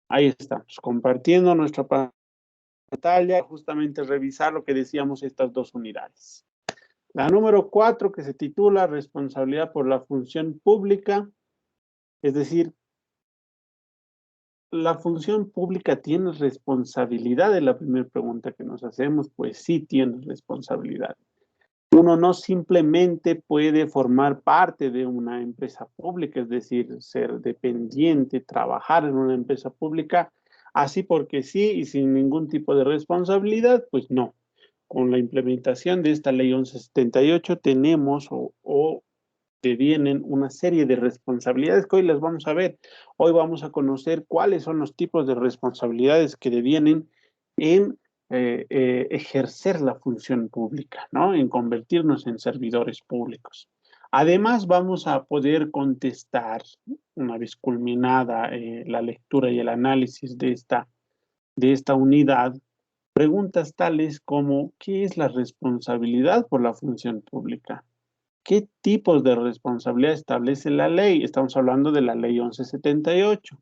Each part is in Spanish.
Ahí estamos, compartiendo nuestra pantalla, justamente revisar lo que decíamos estas dos unidades. La número 4, que se titula Responsabilidad por la función pública, es decir, ¿la función pública tiene responsabilidad? Es la primera pregunta que nos hacemos. Pues sí tiene responsabilidad. Uno no simplemente puede formar parte de una empresa pública, es decir, ser dependiente, trabajar en una empresa pública, así porque sí y sin ningún tipo de responsabilidad, pues no. Con la implementación de esta ley 1178 tenemos o devienen una serie de responsabilidades que hoy las vamos a ver. Hoy vamos a conocer cuáles son los tipos de responsabilidades que devienen en ejercer la función pública, ¿no? En convertirnos en servidores públicos. Además, vamos a poder contestar, una vez culminada la lectura y el análisis de esta unidad, preguntas tales como: ¿qué es la responsabilidad por la función pública? ¿Qué tipos de responsabilidad establece la ley? Estamos hablando de la ley 1178.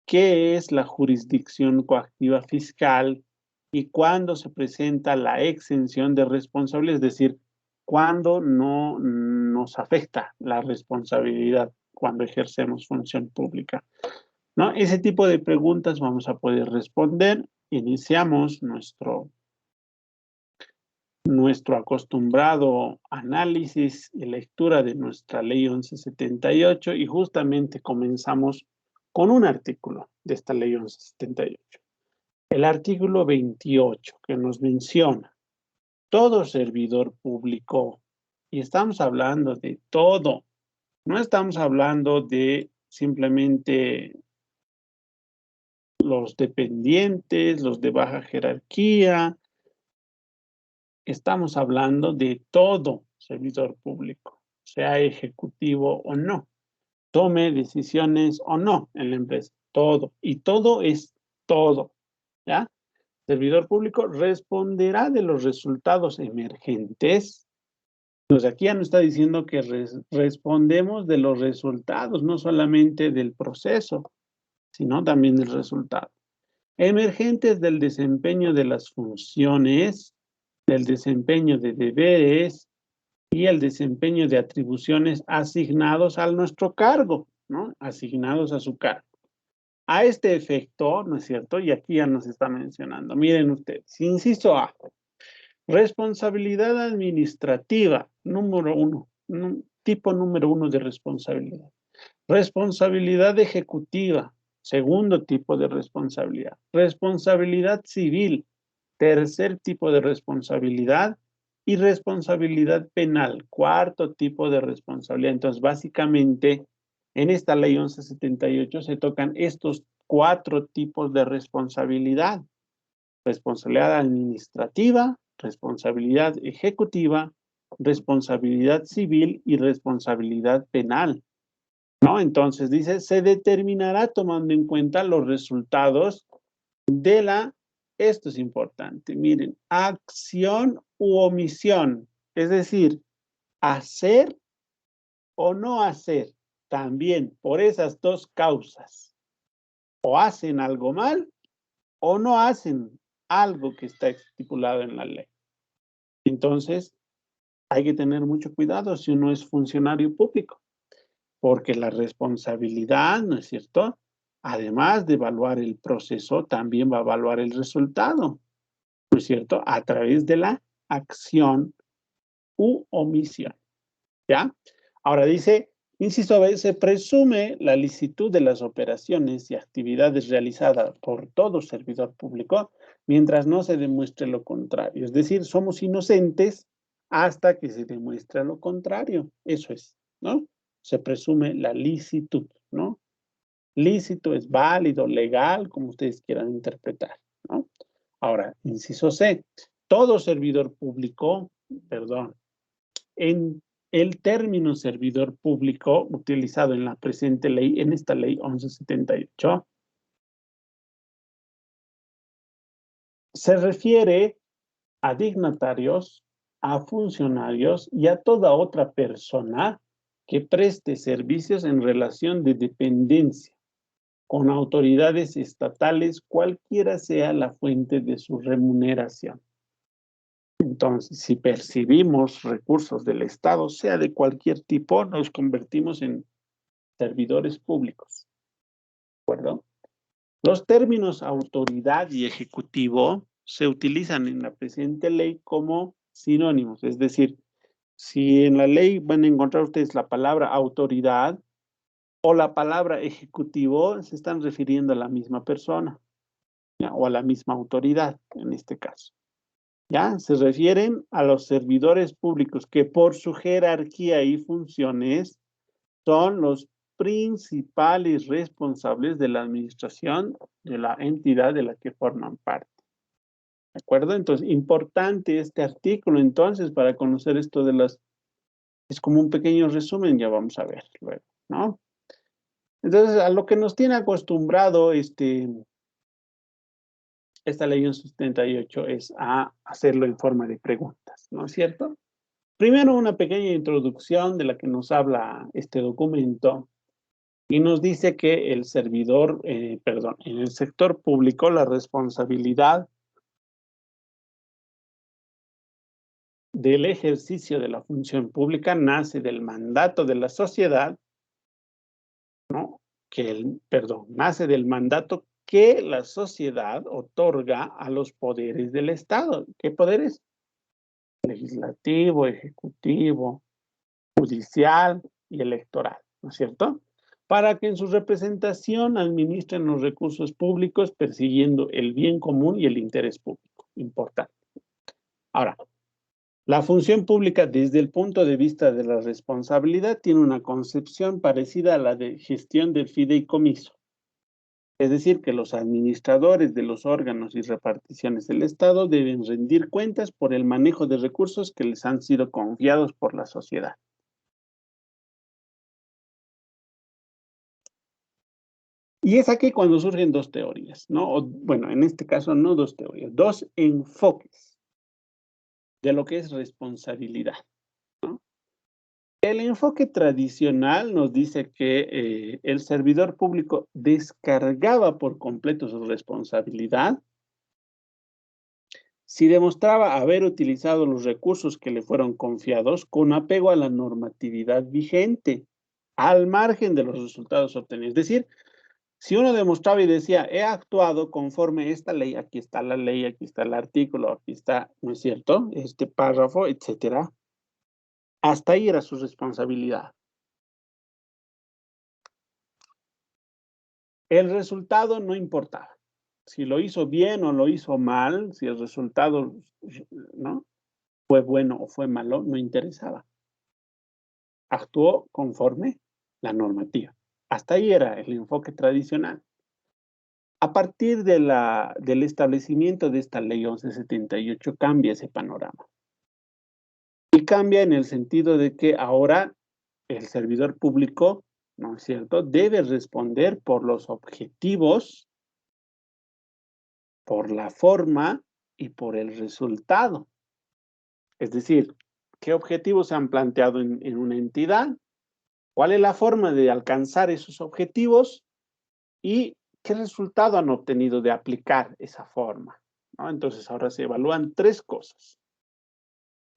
¿Qué es la jurisdicción coactiva fiscal y cuándo se presenta la exención de responsabilidad? Es decir, cuándo no nos afecta la responsabilidad cuando ejercemos función pública, ¿no? Ese tipo de preguntas vamos a poder responder. Iniciamos nuestro acostumbrado análisis y lectura de nuestra ley 1178 y justamente comenzamos con un artículo de esta ley 1178. El artículo 28, que nos menciona: todo servidor público, y estamos hablando de todo, no estamos hablando de simplemente los dependientes, los de baja jerarquía, estamos hablando de todo servidor público, sea ejecutivo o no, tome decisiones o no en la empresa, todo, y todo es todo, ¿ya? Servidor público responderá de los resultados emergentes. Pues aquí ya nos está diciendo que respondemos de los resultados, no solamente del proceso, sino también del resultado. Emergentes del desempeño de las funciones, del desempeño de deberes y el desempeño de atribuciones asignados a nuestro cargo, ¿no? Asignados a su cargo. A este efecto, ¿no es cierto? Y aquí ya nos está mencionando. Miren ustedes, inciso A, responsabilidad administrativa, número 1, tipo número 1 de responsabilidad. Responsabilidad ejecutiva, segundo tipo de responsabilidad. Responsabilidad civil, tercer tipo de responsabilidad. Y responsabilidad penal, cuarto tipo de responsabilidad. Entonces, básicamente, en esta ley 1178 se tocan estos 4 tipos de responsabilidad: responsabilidad administrativa, responsabilidad ejecutiva, responsabilidad civil y responsabilidad penal, ¿no? Entonces dice, se determinará tomando en cuenta los resultados de esto es importante, miren, acción u omisión, es decir, hacer o no hacer, también por esas dos causas, o hacen algo mal o no hacen algo que está estipulado en la ley. Entonces, hay que tener mucho cuidado si uno es funcionario público, porque la responsabilidad, ¿no es cierto?, además de evaluar el proceso, también va a evaluar el resultado, ¿no es cierto?, a través de la acción u omisión, ¿ya? Ahora dice, inciso B, se presume la licitud de las operaciones y actividades realizadas por todo servidor público mientras no se demuestre lo contrario. Es decir, somos inocentes hasta que se demuestre lo contrario. Eso es, ¿no? Se presume la licitud, ¿no? Lícito es válido, legal, como ustedes quieran interpretar, ¿no? Ahora, inciso C, todo servidor público, perdón, en el término servidor público utilizado en la presente ley, en esta ley 1178, se refiere a dignatarios, a funcionarios y a toda otra persona que preste servicios en relación de dependencia, con autoridades estatales, cualquiera sea la fuente de su remuneración. Entonces, si percibimos recursos del Estado, sea de cualquier tipo, nos convertimos en servidores públicos. ¿De acuerdo? Los términos autoridad y ejecutivo se utilizan en la presente ley como sinónimos, es decir, si en la ley van a encontrar ustedes la palabra autoridad o la palabra ejecutivo, se están refiriendo a la misma persona, ¿ya? O a la misma autoridad, en este caso. ¿Ya? Se refieren a los servidores públicos que por su jerarquía y funciones son los principales responsables de la administración de la entidad de la que forman parte. ¿De acuerdo? Entonces, importante este artículo, entonces, para conocer esto de las... Es como un pequeño resumen, ya vamos a ver luego, ¿no? Entonces, a lo que nos tiene acostumbrado esta ley 78 es a hacerlo en forma de preguntas, ¿no es cierto? Primero, una pequeña introducción de la que nos habla este documento y nos dice que el servidor, en el sector público, la responsabilidad del ejercicio de la función pública nace del mandato de la sociedad, ¿no? Nace del mandato que la sociedad otorga a los poderes del Estado. ¿Qué poderes? Legislativo, ejecutivo, judicial y electoral, ¿no es cierto? Para que en su representación administren los recursos públicos persiguiendo el bien común y el interés público. Importante. Ahora, la función pública desde el punto de vista de la responsabilidad tiene una concepción parecida a la de gestión del fideicomiso. Es decir, que los administradores de los órganos y reparticiones del Estado deben rendir cuentas por el manejo de recursos que les han sido confiados por la sociedad. Y es aquí cuando surgen dos teorías, ¿no? O, bueno, en este caso no dos teorías, dos enfoques de lo que es responsabilidad, ¿no? El enfoque tradicional nos dice que el servidor público descargaba por completo su responsabilidad si demostraba haber utilizado los recursos que le fueron confiados con apego a la normatividad vigente, al margen de los resultados obtenidos. Es decir, si uno demostraba y decía, he actuado conforme a esta ley, aquí está la ley, aquí está el artículo, aquí está, ¿no es cierto?, este párrafo, etcétera, hasta ahí era su responsabilidad. El resultado no importaba. Si lo hizo bien o lo hizo mal, si el resultado, ¿no?, fue bueno o fue malo, no interesaba. Actuó conforme la normativa. Hasta ahí era el enfoque tradicional. A partir del establecimiento de esta ley 1178 cambia ese panorama. Y cambia en el sentido de que ahora el servidor público, ¿no es cierto?, debe responder por los objetivos, por la forma y por el resultado. Es decir, ¿qué objetivos se han planteado en una entidad? ¿Cuál es la forma de alcanzar esos objetivos? ¿Y qué resultado han obtenido de aplicar esa forma? ¿No? Entonces, ahora se evalúan tres cosas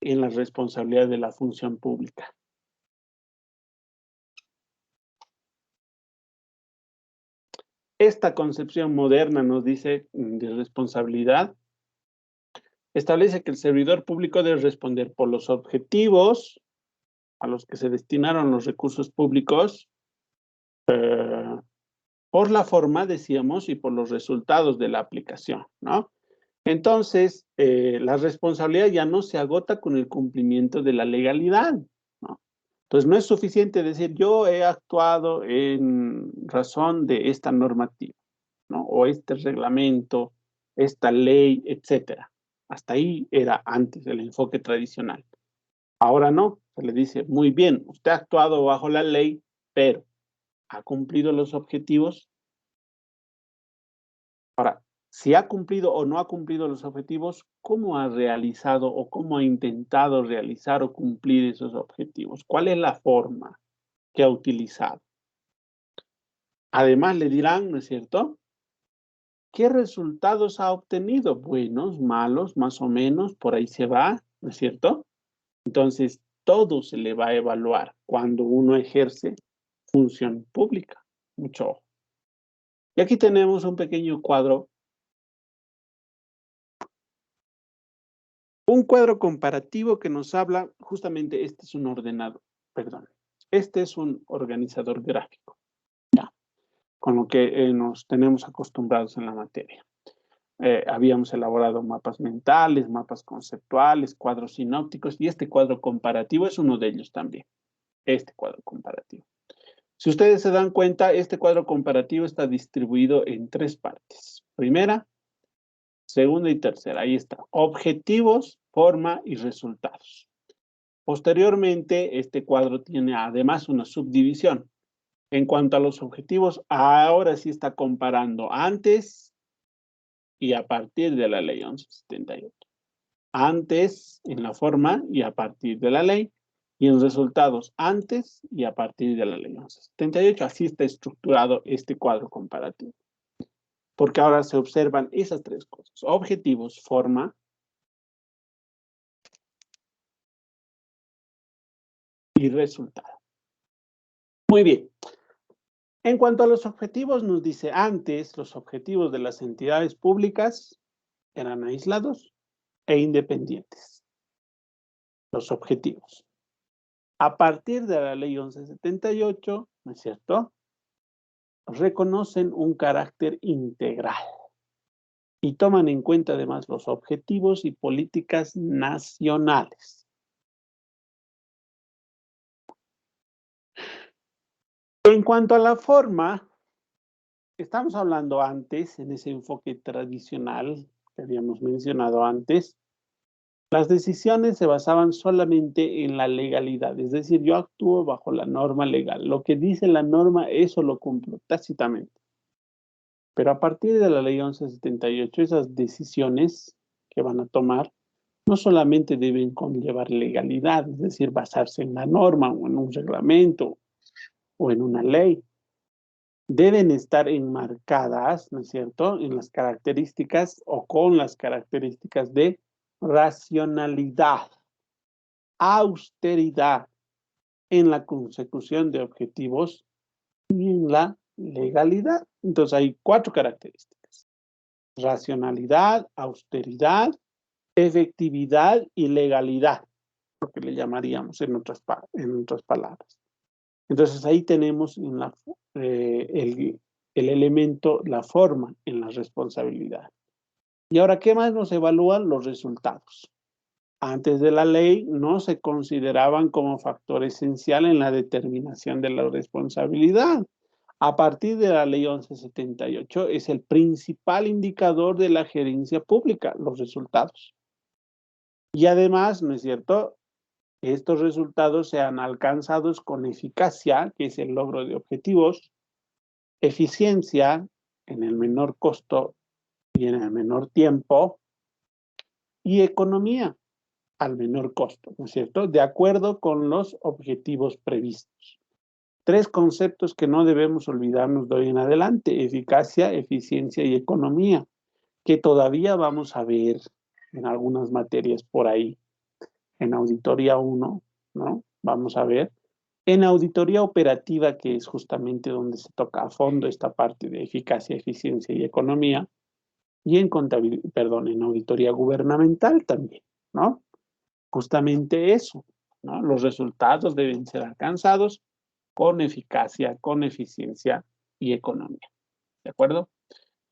en la responsabilidad de la función pública. Esta concepción moderna nos dice de responsabilidad, establece que el servidor público debe responder por los objetivos a los que se destinaron los recursos públicos, por la forma, decíamos, y por los resultados de la aplicación, ¿no? Entonces, la responsabilidad ya no se agota con el cumplimiento de la legalidad, ¿no? Entonces, no es suficiente decir, yo he actuado en razón de esta normativa, ¿no? O este reglamento, esta ley, etcétera. Hasta ahí era antes el enfoque tradicional. Ahora no, se le dice, muy bien, usted ha actuado bajo la ley, pero ¿ha cumplido los objetivos? Ahora, si ha cumplido o no ha cumplido los objetivos, ¿cómo ha realizado o cómo ha intentado realizar o cumplir esos objetivos? ¿Cuál es la forma que ha utilizado? Además le dirán, ¿no es cierto?, ¿qué resultados ha obtenido? Buenos, malos, más o menos, por ahí se va, ¿no es cierto? Entonces, todo se le va a evaluar cuando uno ejerce función pública. Mucho ojo. Y aquí tenemos un pequeño cuadro. Un cuadro comparativo que nos habla, justamente este es un ordenador, perdón, este es un organizador gráfico, ya, con lo que nos tenemos acostumbrados en la materia. Habíamos elaborado mapas mentales, mapas conceptuales, cuadros sinópticos, y este cuadro comparativo es uno de ellos también, este cuadro comparativo. Si ustedes se dan cuenta, este cuadro comparativo está distribuido en tres partes. Primera, segunda y tercera, ahí está. Objetivos, forma y resultados. Posteriormente, este cuadro tiene además una subdivisión. En cuanto a los objetivos, ahora sí está comparando antes y a partir de la ley 1178. Antes en la forma y a partir de la ley, y en resultados antes y a partir de la ley 1178. Así está estructurado este cuadro comparativo. Porque ahora se observan esas tres cosas: objetivos, forma y resultado. Muy bien. En cuanto a los objetivos, nos dice antes, los objetivos de las entidades públicas eran aislados e independientes. Los objetivos. A partir de la ley 1178, ¿no es cierto?, reconocen un carácter integral y toman en cuenta además los objetivos y políticas nacionales. En cuanto a la forma, estamos hablando antes, en ese enfoque tradicional que habíamos mencionado antes, las decisiones se basaban solamente en la legalidad, es decir, yo actúo bajo la norma legal. Lo que dice la norma, eso lo cumplo tácitamente. Pero a partir de la ley 1178, esas decisiones que van a tomar no solamente deben conllevar legalidad, es decir, basarse en la norma o en un reglamento o en una ley. Deben estar enmarcadas, ¿no es cierto?, en las características o con las características de racionalidad, austeridad en la consecución de objetivos y en la legalidad. Entonces hay cuatro características: racionalidad, austeridad, efectividad y legalidad, lo que le llamaríamos en otras palabras. Entonces ahí tenemos el elemento, la forma en la responsabilidad. Y ahora, ¿qué más nos evalúan? Los resultados. Antes de la ley no se consideraban como factor esencial en la determinación de la responsabilidad. A partir de la ley 1178 es el principal indicador de la gerencia pública, los resultados. Y además, ¿no es cierto?, estos resultados sean alcanzados con eficacia, que es el logro de objetivos, eficiencia en el menor costo y en el menor tiempo, y economía al menor costo, ¿no es cierto?, de acuerdo con los objetivos previstos. Tres conceptos que no debemos olvidarnos de hoy en adelante: eficacia, eficiencia y economía, que todavía vamos a ver en algunas materias por ahí. En auditoría 1, ¿no?, vamos a ver. En auditoría operativa, que es justamente donde se toca a fondo esta parte de eficacia, eficiencia y economía, y en en auditoría gubernamental también, ¿no? Justamente eso, ¿no? Los resultados deben ser alcanzados con eficacia, con eficiencia y economía, ¿de acuerdo?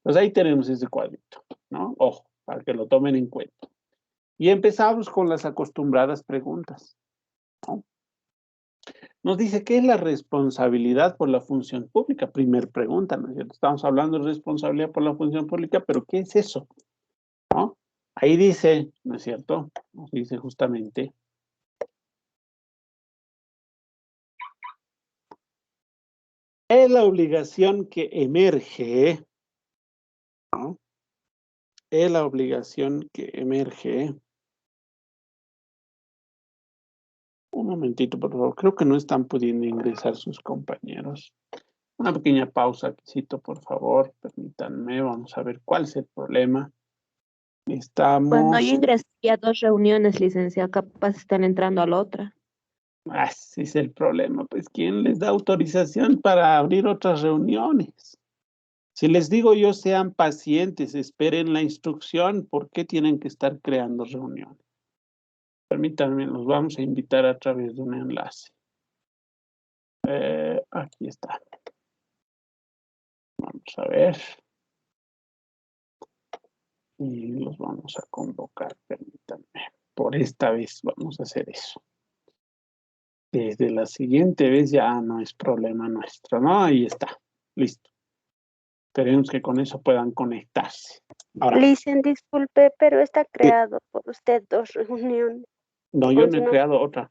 Pues ahí tenemos ese cuadrito, ¿no? Ojo, para que lo tomen en cuenta. Y empezamos con las acostumbradas preguntas, ¿no? Nos dice, ¿qué es la responsabilidad por la función pública? Primer pregunta, ¿no es cierto? Estamos hablando de responsabilidad por la función pública, pero ¿qué es eso? ¿No? Ahí dice, ¿no es cierto?, nos dice justamente, es la obligación que emerge, ¿no?, es la obligación que emerge. Un momentito, por favor, creo que no están pudiendo ingresar sus compañeros. Una pequeña pausa, Quisito, por favor, permítanme, vamos a ver cuál es el problema. Cuando yo Estamos, ingresé a 2 reuniones, licenciado, capaz están entrando a la otra. ese es el problema, pues, ¿quién les da autorización para abrir otras reuniones? Si les digo yo, sean pacientes, esperen la instrucción, ¿por qué tienen que estar creando reuniones? Permítanme, los vamos a invitar a través de un enlace. Aquí está. Vamos a ver. Y los vamos a convocar, permítanme. Por esta vez vamos a hacer eso. Desde la siguiente vez ya no es problema nuestro, ¿no? Ahí está. Listo. Esperemos que con eso puedan conectarse. Ahora, Licen, disculpe, pero está ¿qué? creado por usted 2 reuniones. No, yo Con no su he creado otra,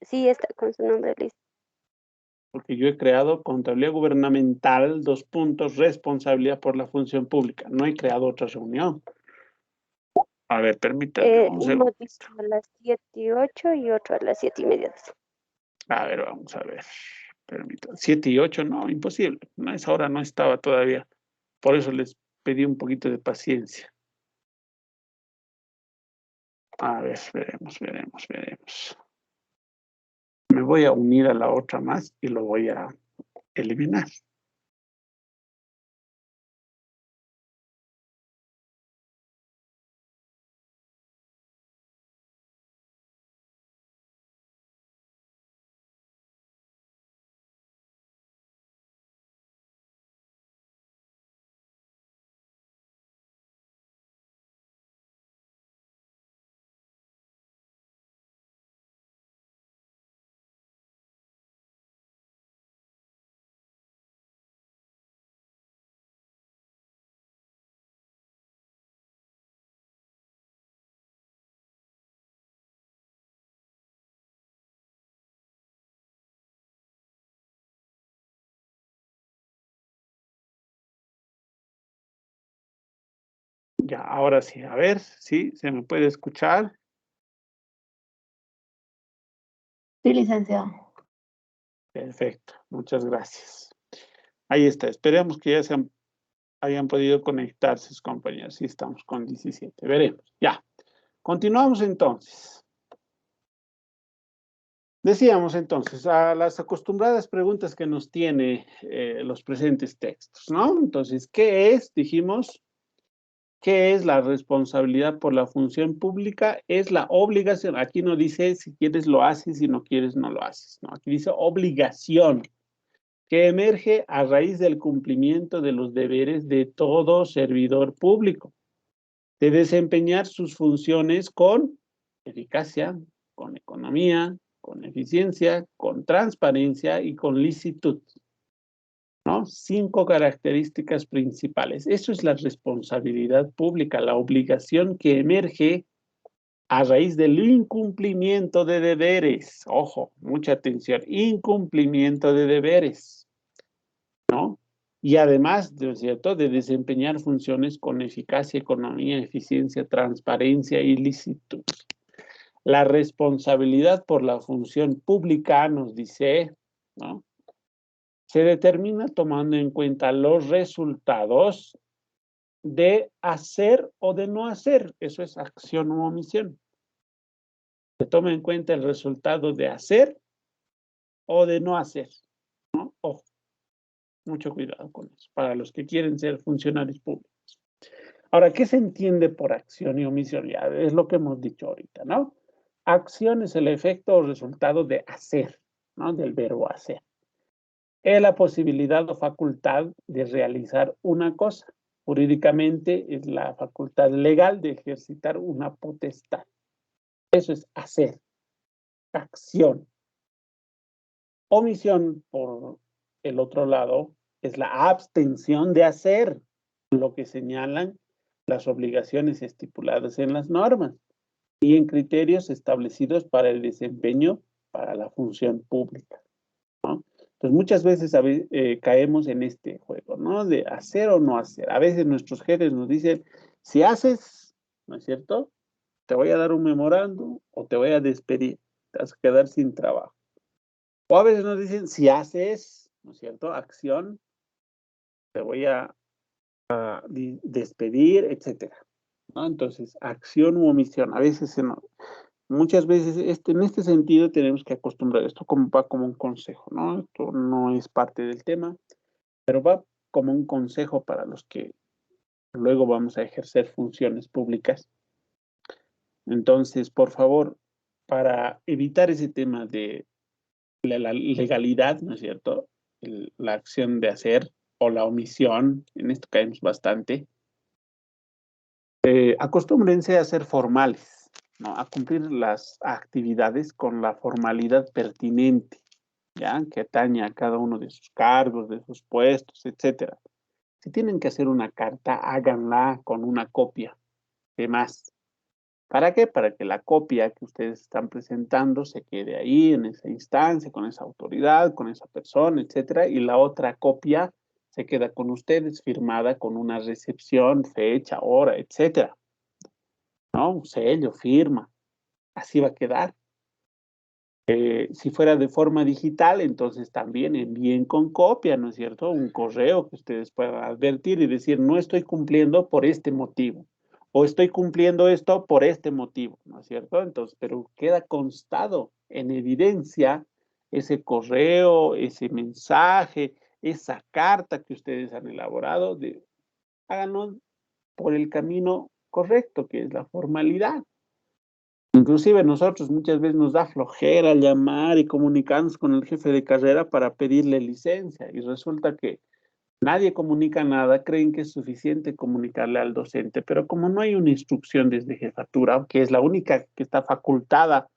sí, está con su nombre, Liz. porque yo he creado contabilidad gubernamental, responsabilidad por la función pública. No he creado otra reunión. A ver, permítanme un Uno segundo. dice a las 7:08 y otro a las 7:30. A ver, vamos a ver. Permítanme. 7 y 8, no, imposible. No, esa hora no estaba todavía. Por eso les pedí un poquito de paciencia. A ver, veremos. Me voy a unir a la otra más y lo voy a eliminar. Ya, ahora sí, a ver, ¿sí? ¿Se me puede escuchar? Sí, licenciado. Perfecto, muchas gracias. Ahí está, esperemos que ya hayan podido conectarse sus compañeros. Sí, estamos con 17, veremos. Ya, continuamos entonces. Decíamos entonces, a las acostumbradas preguntas que nos tiene los presentes textos, ¿no? Entonces, ¿qué es? Dijimos, ¿qué es la responsabilidad por la función pública? Es la obligación. Aquí no dice si quieres lo haces, si no quieres no lo haces, ¿no? Aquí dice obligación, que emerge a raíz del cumplimiento de los deberes de todo servidor público, de desempeñar sus funciones con eficacia, con economía, con eficiencia, con transparencia y con licitud, ¿no? 5 características principales. Eso es la responsabilidad pública, la obligación que emerge a raíz del incumplimiento de deberes. Ojo, mucha atención, incumplimiento de deberes, ¿no? Y además, ¿no es cierto?, de desempeñar funciones con eficacia, economía, eficiencia, transparencia y licitud. La responsabilidad por la función pública, nos dice, ¿no?, se determina tomando en cuenta los resultados de hacer o de no hacer. Eso es acción u omisión. Se toma en cuenta el resultado de hacer o de no hacer, ¿no? Ojo, mucho cuidado con eso, para los que quieren ser funcionarios públicos. Ahora, ¿qué se entiende por acción y omisión? Ya es lo que hemos dicho ahorita, ¿no? Acción es el efecto o resultado de hacer, ¿no? Del verbo hacer. Es la posibilidad o facultad de realizar una cosa. Jurídicamente es la facultad legal de ejercitar una potestad. Eso es hacer, acción. Omisión, por el otro lado, es la abstención de hacer lo que señalan las obligaciones estipuladas en las normas y en criterios establecidos para el desempeño para la función pública, ¿no? Entonces, muchas veces caemos en este juego, ¿no? De hacer o no hacer. A veces nuestros jefes nos dicen, si haces, ¿no es cierto?, te voy a dar un memorando o te voy a despedir, te vas a quedar sin trabajo. O a veces nos dicen, si haces, ¿no es cierto? Acción, te voy a despedir, etcétera, ¿no? Entonces, acción u omisión. A veces, muchas veces, en este sentido, tenemos que acostumbrar esto va como un consejo, ¿no? Esto no es parte del tema, pero va como un consejo para los que luego vamos a ejercer funciones públicas. Entonces, por favor, para evitar ese tema de la legalidad, ¿no es cierto? La acción de hacer o la omisión, en esto caemos bastante. Acostúmbrense a ser formales, ¿no? A cumplir las actividades con la formalidad pertinente, ¿ya? Que atañe a cada uno de sus cargos, de sus puestos, etcétera. Si tienen que hacer una carta, háganla con una copia de más. ¿Para qué? Para que la copia que ustedes están presentando se quede ahí, en esa instancia, con esa autoridad, con esa persona, etcétera, y la otra copia se queda con ustedes, firmada con una recepción, fecha, hora, etcétera, ¿no? Un sello, firma, así va a quedar. Si fuera de forma digital, entonces también envíen con copia, ¿no es cierto? Un correo que ustedes puedan advertir y decir, no estoy cumpliendo por este motivo, o estoy cumpliendo esto por este motivo, ¿no es cierto? Entonces, pero queda constado en evidencia ese correo, ese mensaje, esa carta que ustedes han elaborado, háganlo por el camino correcto, que es la formalidad. Inclusive nosotros muchas veces nos da flojera llamar y comunicarnos con el jefe de carrera para pedirle licencia y resulta que nadie comunica nada, creen que es suficiente comunicarle al docente, pero como no hay una instrucción desde jefatura, que es la única que está facultada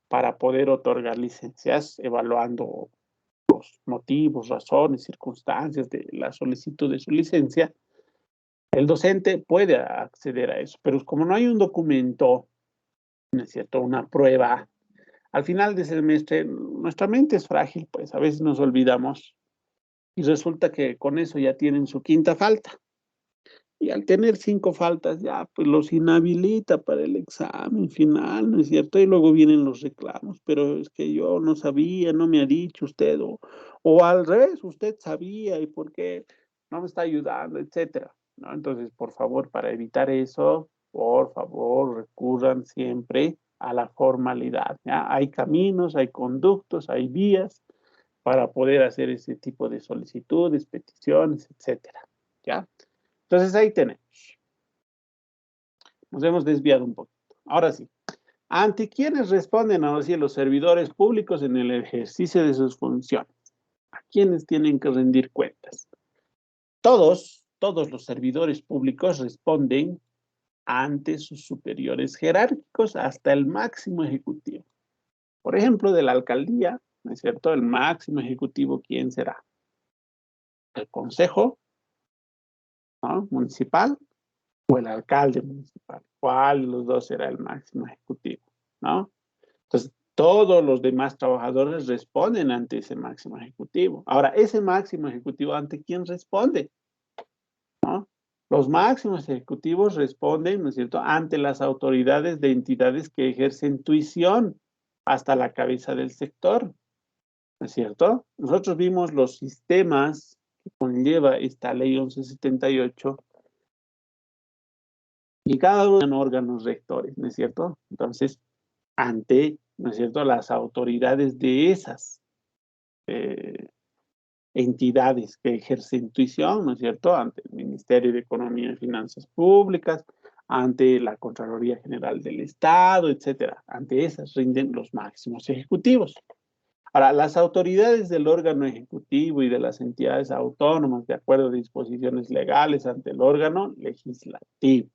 para poder otorgar licencias, evaluando los motivos, razones, circunstancias de la solicitud de su licencia, el docente puede acceder a eso, pero como no hay un documento, ¿no es cierto? Una prueba. Al final del semestre, nuestra mente es frágil, pues a veces nos olvidamos y resulta que con eso ya tienen su quinta falta. Y al tener 5 faltas ya, pues los inhabilita para el examen final, ¿no es cierto? Y luego vienen los reclamos, pero es que yo no sabía, no me ha dicho usted, o al revés, usted sabía y por qué no me está ayudando, etcétera, ¿no? Entonces, por favor, para evitar eso, por favor, recurran siempre a la formalidad, ¿ya? Hay caminos, hay conductos, hay vías para poder hacer ese tipo de solicitudes, peticiones, etcétera, ¿ya? Entonces ahí tenemos. Nos hemos desviado un poquito. Ahora sí. ¿Ante quiénes responden ahora sí los servidores públicos en el ejercicio de sus funciones? ¿A quiénes tienen que rendir cuentas? Todos los servidores públicos responden ante sus superiores jerárquicos hasta el máximo ejecutivo. Por ejemplo, de la alcaldía, ¿no es cierto? El máximo ejecutivo, ¿quién será? El consejo, ¿no? Municipal o el alcalde municipal. ¿Cuál de los dos será el máximo ejecutivo? ¿No? Entonces, todos los demás trabajadores responden ante ese máximo ejecutivo. Ahora, ese máximo ejecutivo, ¿ante quién responde? ¿No? Los máximos ejecutivos responden, ¿no es cierto?, ante las autoridades de entidades que ejercen tuición hasta la cabeza del sector, ¿no es cierto? Nosotros vimos los sistemas que conlleva esta ley 1178 y cada uno tiene órganos rectores, ¿no es cierto? Entonces, ante, ¿no es cierto?, las autoridades de esas entidades que ejercen tuición, ¿no es cierto?, ante el Ministerio de Economía y Finanzas Públicas, ante la Contraloría General del Estado, etcétera. Ante esas rinden los máximos ejecutivos. Ahora, las autoridades del órgano ejecutivo y de las entidades autónomas, de acuerdo a disposiciones legales ante el órgano legislativo,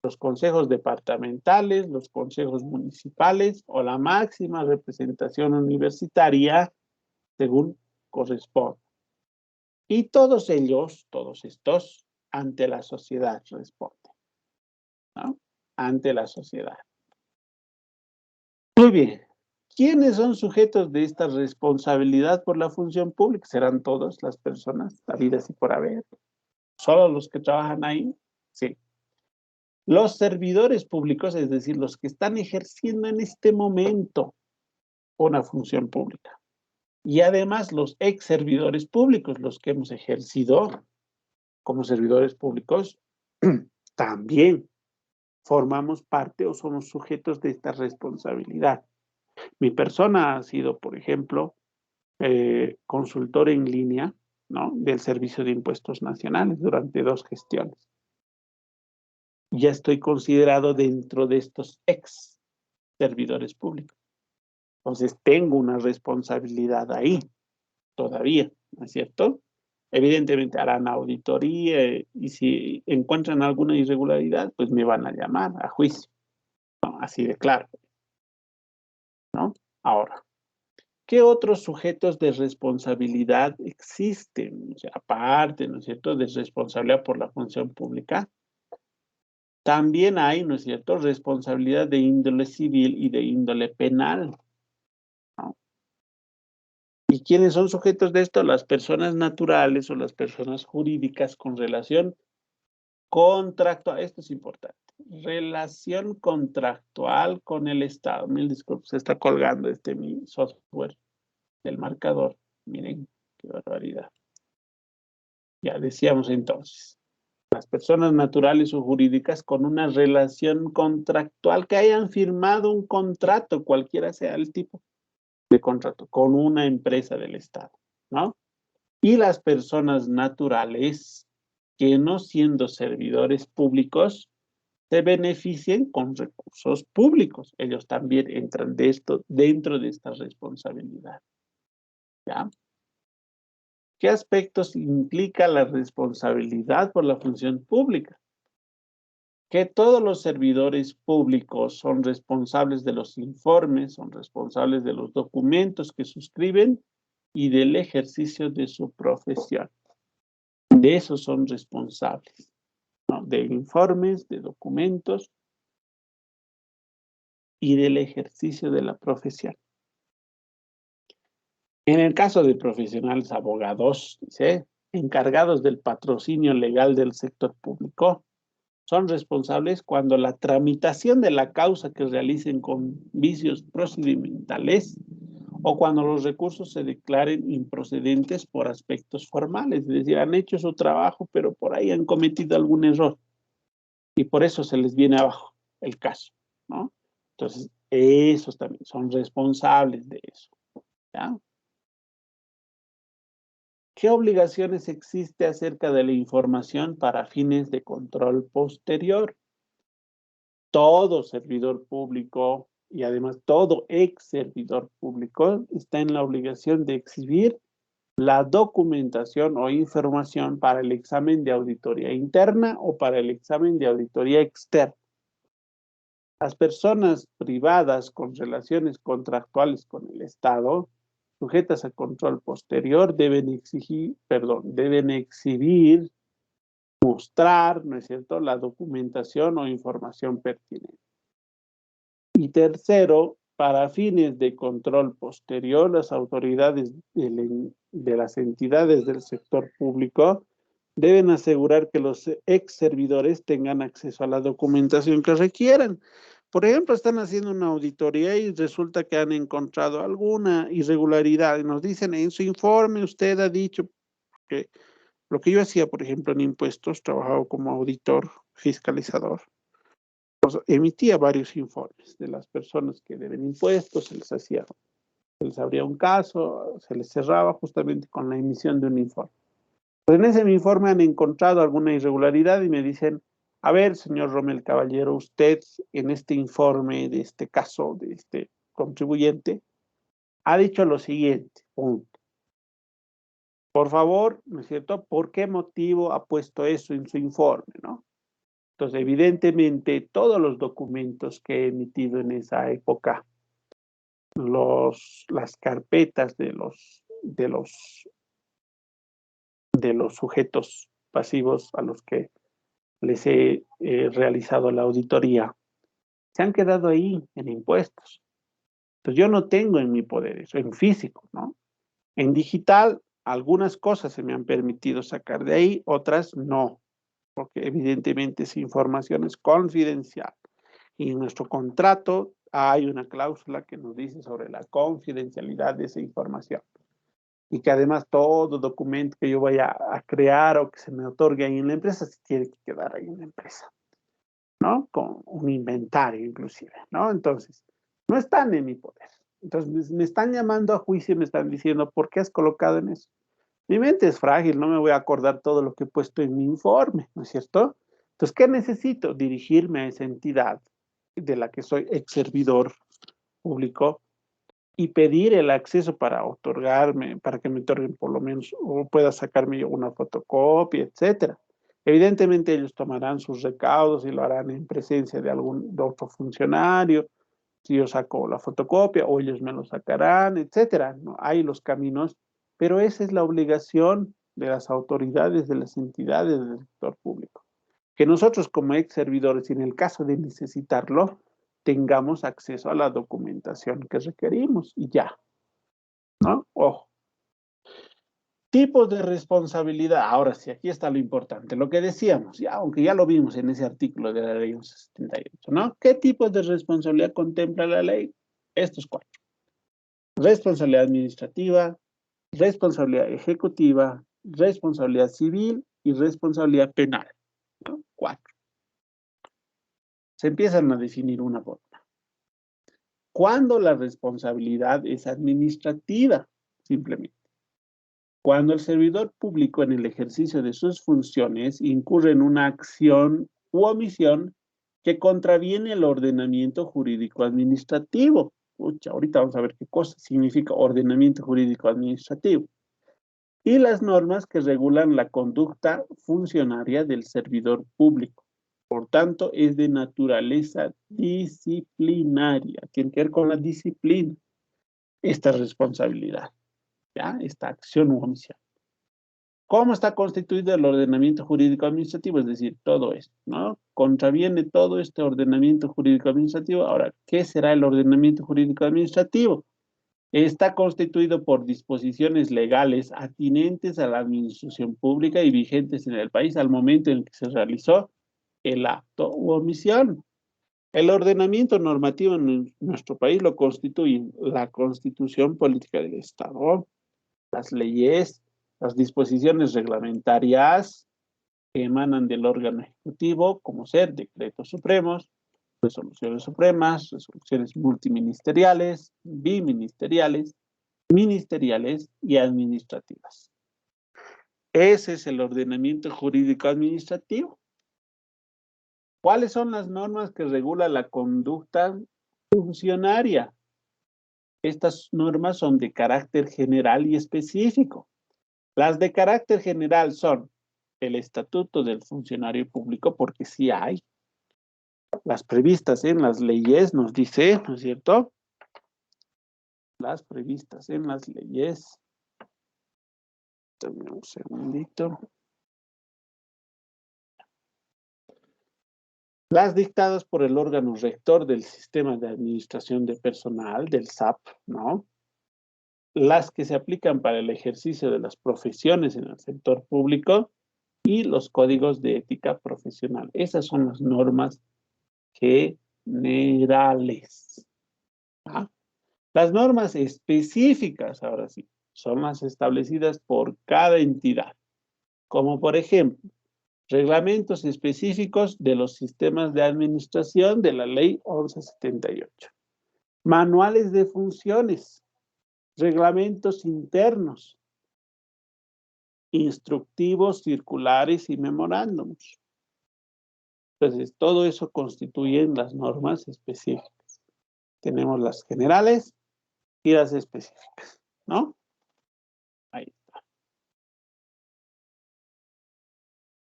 los consejos departamentales, los consejos municipales o la máxima representación universitaria, según corresponda. Y todos ellos, todos estos, ante la sociedad responden, ¿no? Ante la sociedad. Muy bien. ¿Quiénes son sujetos de esta responsabilidad por la función pública? ¿Serán todas las personas, habidas y por haber? ¿Solo los que trabajan ahí? Sí. Los servidores públicos, es decir, los que están ejerciendo en este momento una función pública. Y además los ex servidores públicos, los que hemos ejercido como servidores públicos, también formamos parte o somos sujetos de esta responsabilidad. Mi persona ha sido, por ejemplo, consultor en línea, ¿no?, del Servicio de Impuestos Nacionales durante 2 gestiones. Ya estoy considerado dentro de estos ex servidores públicos. Entonces tengo una responsabilidad ahí todavía, ¿no es cierto? Evidentemente harán auditoría y si encuentran alguna irregularidad, pues me van a llamar a juicio, ¿no? Así de claro, ¿no? Ahora, ¿qué otros sujetos de responsabilidad existen? O sea, aparte, ¿no es cierto?, de responsabilidad por la función pública, también hay, ¿no es cierto?, responsabilidad de índole civil y de índole penal, ¿no? ¿Y quiénes son sujetos de esto? Las personas naturales o las personas jurídicas con relación contractual. Esto es importante. Relación contractual con el Estado. Mil disculpas, se está colgando mi software del marcador. Miren, qué barbaridad. Ya decíamos entonces, las personas naturales o jurídicas con una relación contractual que hayan firmado un contrato, cualquiera sea el tipo de contrato, con una empresa del Estado, ¿no? Y las personas naturales que no siendo servidores públicos se beneficien con recursos públicos. Ellos también entran dentro de esta responsabilidad, ¿ya? ¿Qué aspectos implica la responsabilidad por la función pública? Que todos los servidores públicos son responsables de los informes, son responsables de los documentos que suscriben y del ejercicio de su profesión. De eso son responsables, ¿no? De informes, de documentos y del ejercicio de la profesión. En el caso de profesionales abogados, ¿sí?, encargados del patrocinio legal del sector público, son responsables cuando la tramitación de la causa que realicen con vicios procedimentales o cuando los recursos se declaren improcedentes por aspectos formales, es decir, han hecho su trabajo, pero por ahí han cometido algún error y por eso se les viene abajo el caso, ¿no? Entonces, esos también son responsables de eso, ¿ya? ¿Qué obligaciones existe acerca de la información para fines de control posterior? Todo servidor público y además todo ex servidor público está en la obligación de exhibir la documentación o información para el examen de auditoría interna o para el examen de auditoría externa. Las personas privadas con relaciones contractuales con el Estado, sujetas a control posterior, deben exhibir, mostrar, ¿no es cierto?, la documentación o información pertinente. Y tercero, para fines de control posterior, las autoridades de las entidades del sector público deben asegurar que los ex servidores tengan acceso a la documentación que requieran. Por ejemplo, están haciendo una auditoría y resulta que han encontrado alguna irregularidad y nos dicen en su informe usted ha dicho que lo que yo hacía, por ejemplo, en impuestos, trabajaba como auditor, fiscalizador. Pues, emitía varios informes de las personas que deben impuestos, se les abría un caso, se les cerraba justamente con la emisión de un informe. Pues en ese informe han encontrado alguna irregularidad y me dicen, a ver, señor Romel Caballero, usted en este informe de este caso, de este contribuyente, ha dicho lo siguiente, punto. Por favor, ¿no es cierto?, ¿por qué motivo ha puesto eso en su informe, no? Entonces, evidentemente, todos los documentos que he emitido en esa época, las carpetas de los sujetos pasivos a los que les he realizado la auditoría, se han quedado ahí en impuestos. Entonces, yo no tengo en mi poder eso, en físico, ¿no? En digital, algunas cosas se me han permitido sacar de ahí, otras no, porque evidentemente esa información es confidencial. Y en nuestro contrato hay una cláusula que nos dice sobre la confidencialidad de esa información. y que además todo documento que yo vaya a crear o que se me otorgue ahí en la empresa, se tiene que quedar ahí en la empresa, ¿no? Con un inventario inclusive, ¿no? Entonces, no están en mi poder. Entonces, me están llamando a juicio y me están diciendo, ¿por qué has colocado en eso? Mi mente es frágil, no me voy a acordar todo lo que he puesto en mi informe, ¿no es cierto? Entonces, ¿qué necesito? Dirigirme a esa entidad de la que soy ex servidor público y pedir el acceso para otorgarme, para que me otorguen por lo menos, o pueda sacarme yo una fotocopia, etcétera. Evidentemente ellos tomarán sus recaudos y lo harán en presencia de otro funcionario, si yo saco la fotocopia o ellos me lo sacarán, etcétera, ¿no? Hay los caminos, pero esa es la obligación de las autoridades, de las entidades del sector público. Que nosotros como ex servidores, y en el caso de necesitarlo, tengamos acceso a la documentación que requerimos y ya, ¿no? Ojo. Tipos de responsabilidad. Ahora sí, aquí está lo importante, lo que decíamos, ya, aunque ya lo vimos en ese artículo de la ley 1178, ¿no? ¿Qué tipos de responsabilidad contempla la ley? Estos cuatro. Responsabilidad administrativa, responsabilidad ejecutiva, responsabilidad civil y responsabilidad penal, ¿no? Cuatro. Se empiezan a definir una por una. ¿Cuándo la responsabilidad es administrativa? Simplemente. Cuando el servidor público en el ejercicio de sus funciones incurre en una acción u omisión que contraviene el ordenamiento jurídico administrativo. Pucha, ahorita vamos a ver qué cosa significa ordenamiento jurídico administrativo. Y las normas que regulan la conducta funcionaria del servidor público. Por tanto, es de naturaleza disciplinaria. Tiene que ver con la disciplina, esta responsabilidad, ¿ya? Esta acción u omisión. ¿Cómo está constituido el ordenamiento jurídico administrativo? Es decir, todo esto, ¿no? Contraviene todo este ordenamiento jurídico administrativo. Ahora, ¿qué será el ordenamiento jurídico administrativo? Está constituido por disposiciones legales atinentes a la administración pública y vigentes en el país al momento en que se realizó el acto u omisión. El ordenamiento normativo en nuestro país lo constituyen la Constitución Política del Estado, las leyes, las disposiciones reglamentarias que emanan del órgano ejecutivo, como ser decretos supremos, resoluciones supremas, resoluciones multiministeriales, biministeriales, ministeriales y administrativas. Ese es el ordenamiento jurídico administrativo. ¿Cuáles son las normas que regulan la conducta funcionaria? Estas normas son de carácter general y específico. Las de carácter general son el estatuto del funcionario público, porque sí hay. Las previstas en las leyes, nos dice, ¿no es cierto? Las previstas en las leyes. Dame un segundito. Las dictadas por el órgano rector del Sistema de Administración de Personal, del SAP, ¿no? Las que se aplican para el ejercicio de las profesiones en el sector público y los códigos de ética profesional. Esas son las normas generales. ¿Ah? Las normas específicas, ahora sí, son las establecidas por cada entidad, como por ejemplo, reglamentos específicos de los sistemas de administración de la Ley 1178, manuales de funciones, reglamentos internos, instructivos, circulares y memorándums. Entonces, todo eso constituyen las normas específicas. Tenemos las generales y las específicas, ¿no? Ahí está.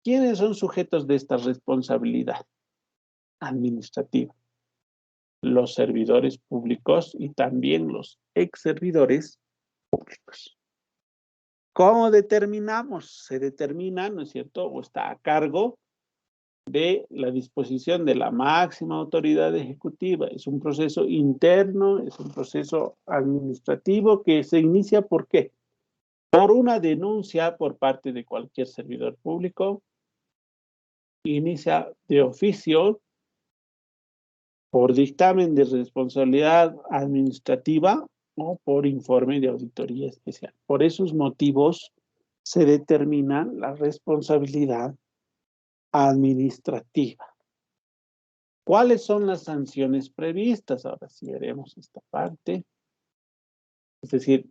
¿Quiénes son sujetos de esta responsabilidad administrativa? Los servidores públicos y también los ex servidores públicos. ¿Cómo determinamos? Se determina, ¿no es cierto?, o está a cargo de la disposición de la máxima autoridad ejecutiva. Es un proceso interno, es un proceso administrativo que se inicia, ¿por qué? Por una denuncia por parte de cualquier servidor público, inicia de oficio, por dictamen de responsabilidad administrativa o por informe de auditoría especial. Por esos motivos se determina la responsabilidad administrativa. ¿Cuáles son las sanciones previstas? Ahora sí veremos esta parte. Es decir,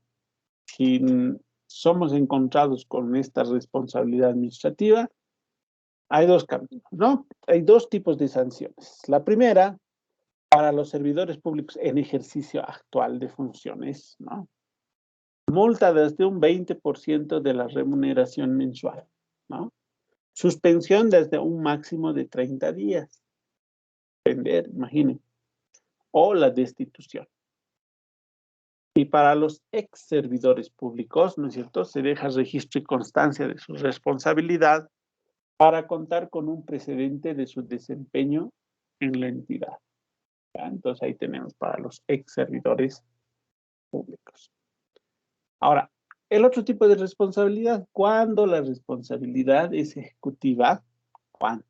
si somos encontrados con esta responsabilidad administrativa, hay dos caminos, ¿no? Hay dos tipos de sanciones. La primera, para los servidores públicos en ejercicio actual de funciones, ¿no? Multa desde un 20% de la remuneración mensual, ¿no? Suspensión desde un máximo de 30 días. Suspender, imaginen. O la destitución. Y para los ex servidores públicos, ¿no es cierto?, se deja registro y constancia de su responsabilidad para contar con un precedente de su desempeño en la entidad. ¿Ya? Entonces ahí tenemos para los ex servidores públicos. Ahora, el otro tipo de responsabilidad, cuando la responsabilidad es ejecutiva, ¿cuándo?